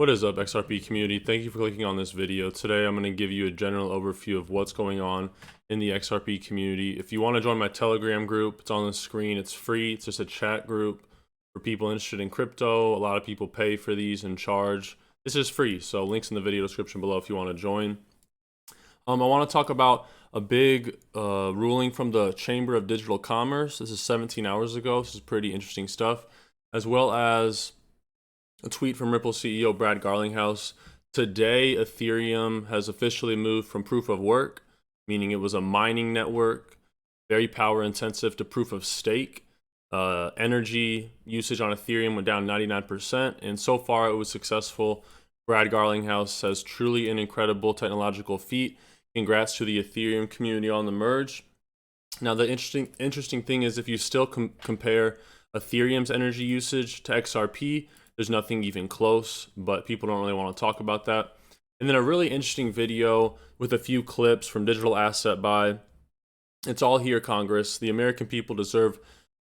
What is up, XRP community? Thank you for clicking on this video. Today I'm going to give you a general overview of what's going on in the XRP community. If you want to join my Telegram group, it's on the screen. It's free. It's just a chat group for people interested in crypto. A lot of people pay for these and charge. This is free, so links in the video description below if you want to join. I want to talk about a big ruling from the Chamber of Digital Commerce. This is 17 hours ago. This is pretty interesting stuff, as well as a tweet from Ripple CEO Brad Garlinghouse. Today, Ethereum has officially moved from proof of work, meaning it was a mining network, very power intensive, to proof of stake. Energy usage on Ethereum went down 99%, and so far it was successful. Brad Garlinghouse says truly an incredible technological feat. Congrats to the Ethereum community on the merge. Now, the interesting thing is if you still compare Ethereum's energy usage to XRP, there's nothing even close, but people don't really want to talk about that. And then a really interesting video with a few clips from Digital Asset Buy. It's all here, Congress. The American people deserve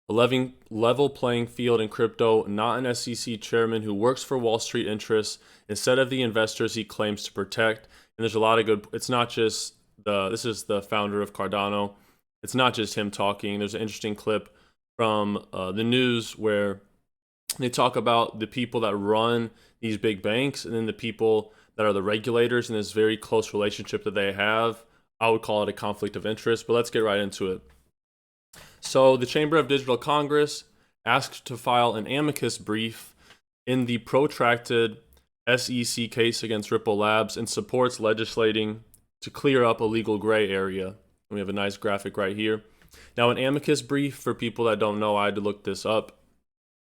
a level playing field in crypto, not an SEC chairman who works for Wall Street interests instead of the investors he claims to protect. And there's a lot of good, it's not just this is the founder of Cardano. It's not just him talking. There's an interesting clip from the news where they talk about the people that run these big banks and then the people that are the regulators and this very close relationship that they have. I would call it a conflict of interest, but let's get right into it. So the Chamber of Digital Congress asked to file an amicus brief in the protracted SEC case against Ripple Labs and supports legislating to clear up a legal gray area. We have a nice graphic right here. Now, an amicus brief, for people that don't know, I had to look this up.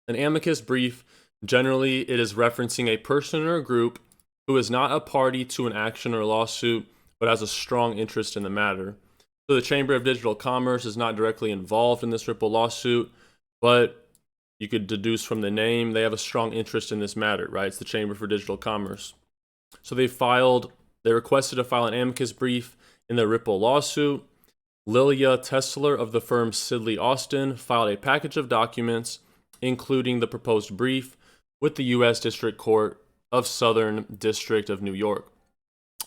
An amicus brief, generally, it is referencing a person or a group who is not a party to an action or lawsuit, but has a strong interest in the matter. So the Chamber of Digital Commerce is not directly involved in this Ripple lawsuit, but you could deduce from the name, they have a strong interest in this matter, right? It's the Chamber for Digital Commerce. So they requested to file an amicus brief in the Ripple lawsuit. Lilia Tesler of the firm Sidley Austin filed a package of documents including the proposed brief with the U.S. District Court of Southern District of New York.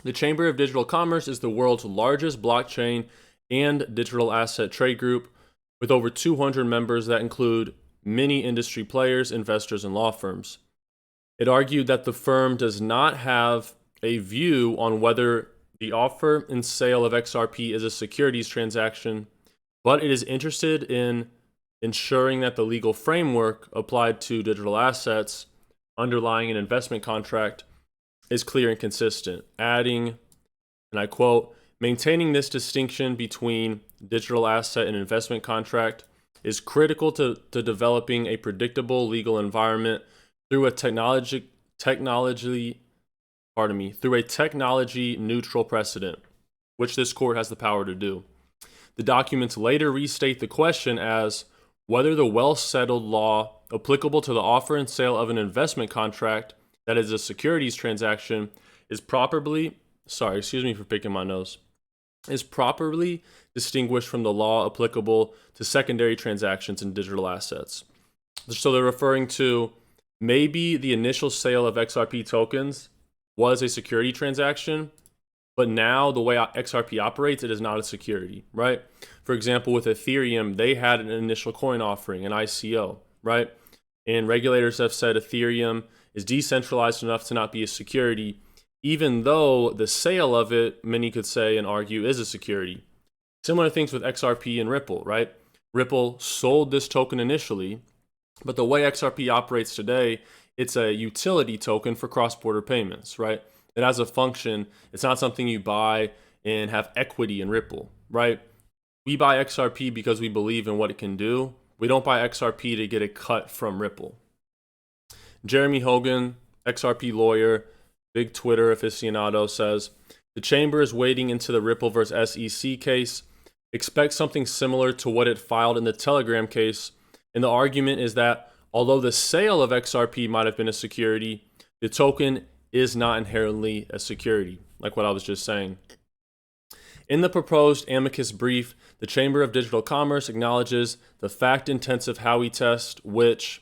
The Chamber of Digital Commerce is the world's largest blockchain and digital asset trade group with over 200 members that include many industry players, investors, and law firms. It argued that the firm does not have a view on whether the offer and sale of XRP is a securities transaction, but it is interested in ensuring that the legal framework applied to digital assets underlying an investment contract is clear and consistent, adding, and I quote, "Maintaining this distinction between digital asset and investment contract is critical to developing a predictable legal environment through a technology neutral precedent, which this court has the power to do." The documents later restate the question as whether the well-settled law applicable to the offer and sale of an investment contract that is a securities transaction is properly distinguished from the law applicable to secondary transactions in digital assets. So they're referring to maybe the initial sale of XRP tokens was a security transaction, but now the way XRP operates, it is not a security, right? For example, with Ethereum, they had an initial coin offering, an ICO, right? And regulators have said Ethereum is decentralized enough to not be a security, even though the sale of it, many could say and argue, is a security. Similar things with XRP and Ripple, right? Ripple sold this token initially, but the way XRP operates today, it's a utility token for cross-border payments, right? It has a function. It's not something you buy and have equity in Ripple, right? We buy XRP because we believe in what it can do. We don't buy XRP to get a cut from Ripple. Jeremy Hogan, XRP lawyer, big Twitter aficionado, says, the chamber is wading into the Ripple versus SEC case. Expect something similar to what it filed in the Telegram case. And the argument is that although the sale of XRP might have been a security, the token is not inherently a security, like what I was just saying. In the proposed amicus brief, the Chamber of Digital Commerce acknowledges the fact-intensive Howey test, which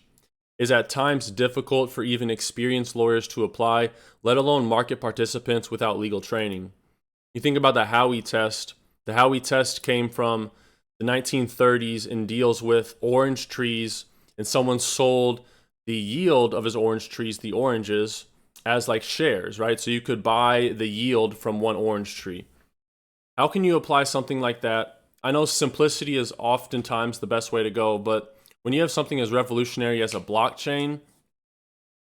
is at times difficult for even experienced lawyers to apply, let alone market participants without legal training. You think about the Howey test. The Howey test came from the 1930s and deals with orange trees, and someone sold the yield of his orange trees, the oranges, as like shares, right? So you could buy the yield from one orange tree. How can you apply something like that? I know simplicity is oftentimes the best way to go, but when you have something as revolutionary as a blockchain,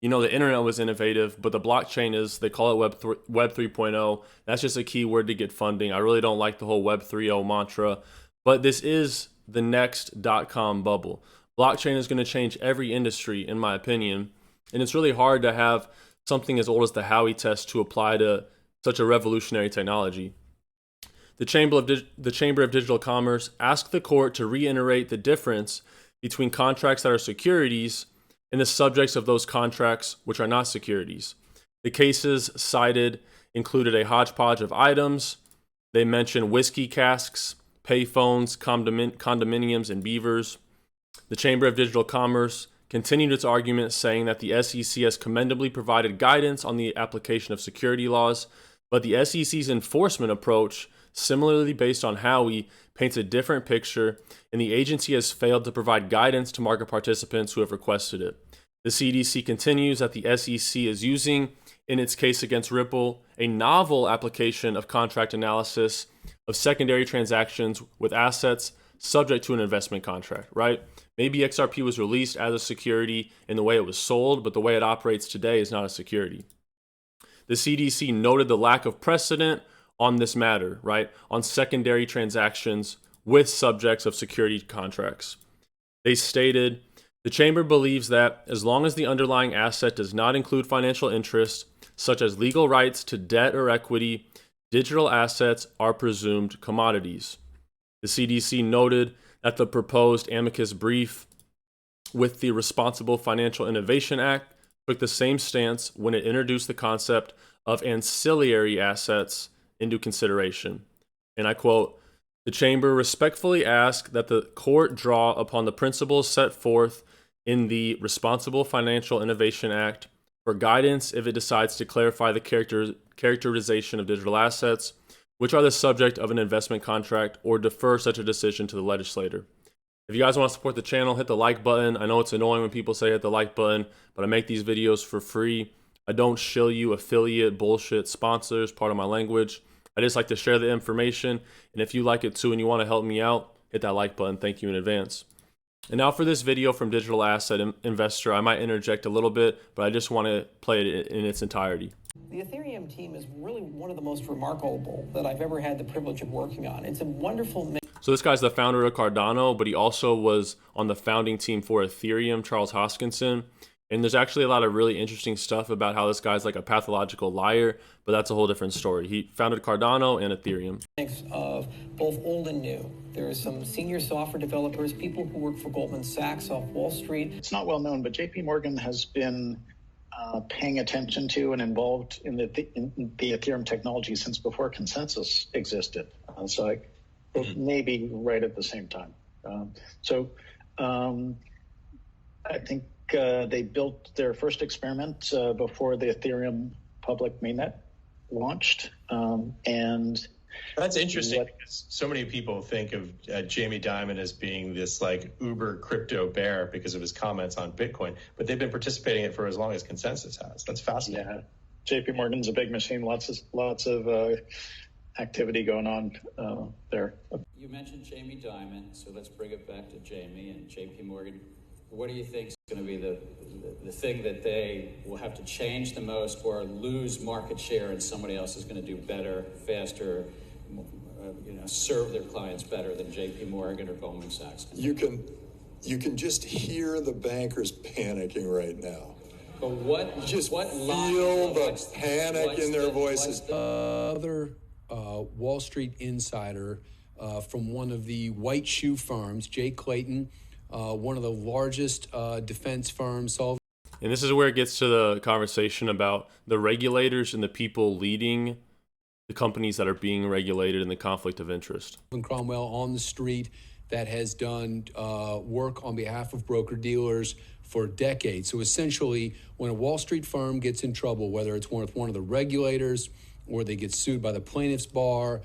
you know, the internet was innovative, but the blockchain is, they call it Web 3.0. That's just a key word to get funding. I really don't like the whole Web 3.0 mantra, but this is the next .com bubble. Blockchain is going to change every industry, in my opinion, and it's really hard to have something as old as the Howey test to apply to such a revolutionary technology. The Chamber of Digital Commerce asked the court to reiterate the difference between contracts that are securities and the subjects of those contracts which are not securities. The cases cited included a hodgepodge of items. They mentioned whiskey casks, payphones, condominiums, and beavers. The Chamber of Digital Commerce continued its argument, saying that the SEC has commendably provided guidance on the application of security laws, but the SEC's enforcement approach, similarly based on Howey, paints a different picture, and the agency has failed to provide guidance to market participants who have requested it. The CDC continues that the SEC is using, in its case against Ripple, a novel application of contract analysis of secondary transactions with assets subject to an investment contract, right? Maybe XRP was released as a security in the way it was sold, but the way it operates today is not a security. The CDC noted the lack of precedent on this matter, right? On secondary transactions with subjects of security contracts. They stated, the Chamber believes that as long as the underlying asset does not include financial interests, such as legal rights to debt or equity, digital assets are presumed commodities. The CDC noted that the proposed amicus brief with the Responsible Financial Innovation Act took the same stance when it introduced the concept of ancillary assets into consideration. And I quote, the Chamber respectfully asks that the court draw upon the principles set forth in the Responsible Financial Innovation Act for guidance if it decides to clarify the characterization of digital assets, which are the subject of an investment contract, or defer such a decision to the legislator. If you guys want to support the channel, hit the like button. I know it's annoying when people say hit the like button, but I make these videos for free. I don't shill you affiliate bullshit sponsors, part of my language. I just like to share the information, and if you like it too and you want to help me out, hit that like button. Thank you in advance. And now for this video from Digital Asset Investor, I might interject a little bit, but I just want to play it in its entirety. The Ethereum team is really one of the most remarkable that I've ever had the privilege of working on. It's a wonderful mix. So this guy's the founder of Cardano, but he also was on the founding team for Ethereum, Charles Hoskinson. And there's actually a lot of really interesting stuff about how this guy's like a pathological liar, but that's a whole different story. He founded Cardano and Ethereum. Mix of both old and new. There are some senior software developers, people who work for Goldman Sachs off Wall Street. It's not well known, but JP Morgan has been paying attention to and involved in the Ethereum technology since before consensus existed. Maybe right at the same time. I think they built their first experiment before the Ethereum public mainnet launched. And that's interesting because so many people think of Jamie Dimon as being this like uber crypto bear because of his comments on Bitcoin, but they've been participating in it for as long as consensus has. That's fascinating. Yeah, JP Morgan's a big machine. Lots of activity going on there. You mentioned Jamie Dimon, so let's bring it back to Jamie and JP Morgan. What do you think is going to be the thing that they will have to change the most or lose market share and somebody else is going to do better, faster, serve their clients better than JP Morgan or Goldman Sachs? You can just hear the bankers panicking right now. But what feel the panic in their voices. Other Wall Street insider from one of the white shoe firms, Jay Clayton, one of the largest defense firms. And this is where it gets to the conversation about the regulators and the people leading the companies that are being regulated in the conflict of interest. Cromwell on the street that has done work on behalf of broker-dealers for decades. So essentially, when a Wall Street firm gets in trouble, whether it's with one of the regulators or they get sued by the plaintiffs bar,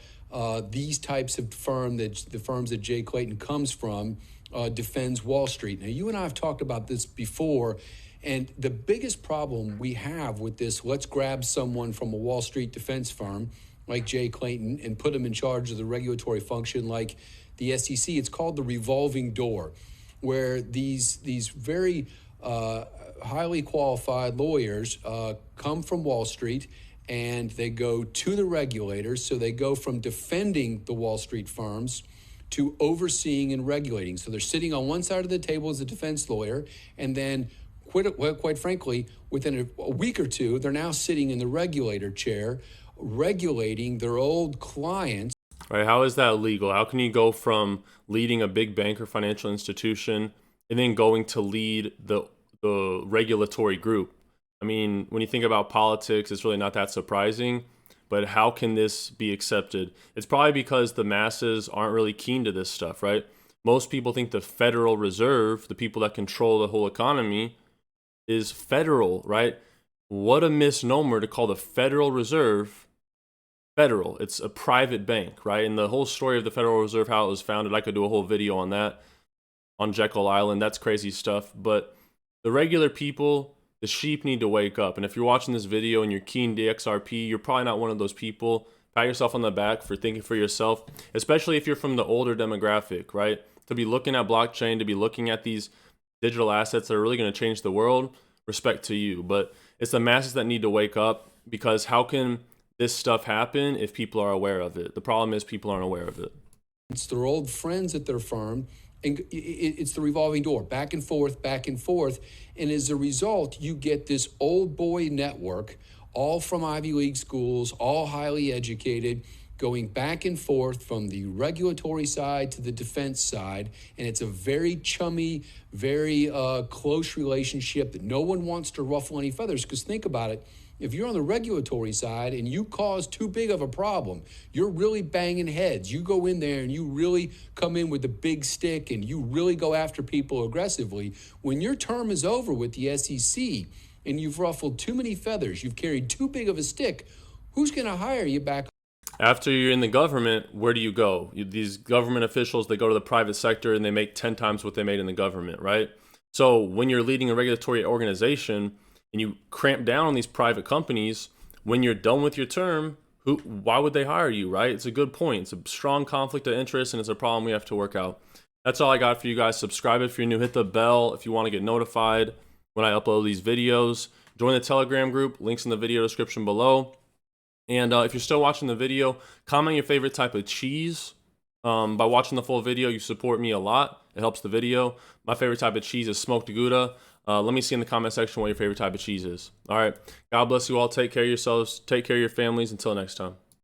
these types of the firms that Jay Clayton comes from, defends Wall Street. Now, you and I have talked about this before, and the biggest problem we have with this, let's grab someone from a Wall Street defense firm like Jay Clayton and put him in charge of the regulatory function like the SEC. It's called the revolving door, where these very highly qualified lawyers come from Wall Street and they go to the regulators. So they go from defending the Wall Street firms to overseeing and regulating. So they're sitting on one side of the table as a defense lawyer, and then quite frankly, within a week or two, they're now sitting in the regulator chair, regulating their old clients. Right? How is that legal? How can you go from leading a big bank or financial institution and then going to lead the regulatory group? I mean, when you think about politics, it's really not that surprising. But how can this be accepted? It's probably because the masses aren't really keen to this stuff, right? Most people think the Federal Reserve, the people that control the whole economy, is federal, right? What a misnomer to call the Federal Reserve federal. It's a private bank, right? And the whole story of the Federal Reserve, how it was founded, I could do a whole video on that, on Jekyll Island. That's crazy stuff. But the regular people, the sheep, need to wake up. And if you're watching this video and you're keen to XRP, you're probably not one of those people. Pat yourself on the back for thinking for yourself, especially if you're from the older demographic, right? To be looking at blockchain, to be looking at these digital assets that are really going to change the world, respect to you. But it's the masses that need to wake up, because how can this stuff happen if people are aware of it? The problem is people aren't aware of it. It's their old friends at their firm, and it's the revolving door, back and forth, back and forth. And as a result, you get this old boy network, all from Ivy League schools, all highly educated, going back and forth from the regulatory side to the defense side. And it's a very chummy, very close relationship that no one wants to ruffle any feathers. Because think about it. If you're on the regulatory side and you cause too big of a problem, you're really banging heads. You go in there and you really come in with the big stick and you really go after people aggressively. When your term is over with the SEC and you've ruffled too many feathers, you've carried too big of a stick, who's going to hire you back? After you're in the government, where do you go? These government officials, they go to the private sector and they make 10 times what they made in the government, right? So when you're leading a regulatory organization and you cramp down on these private companies, when you're done with your term, why would they hire you, right? It's a good point. It's a strong conflict of interest, and it's a problem we have to work out. That's all I got for you guys. Subscribe if you're new. Hit the bell if you want to get notified when I upload these videos. Join the Telegram group. Links in the video description below. And if you're still watching the video, comment your favorite type of cheese. By watching the full video, you support me a lot. It helps the video. My favorite type of cheese is smoked Gouda. Let me see in the comment section what your favorite type of cheese is. All right. God bless you all. Take care of yourselves. Take care of your families. Until next time.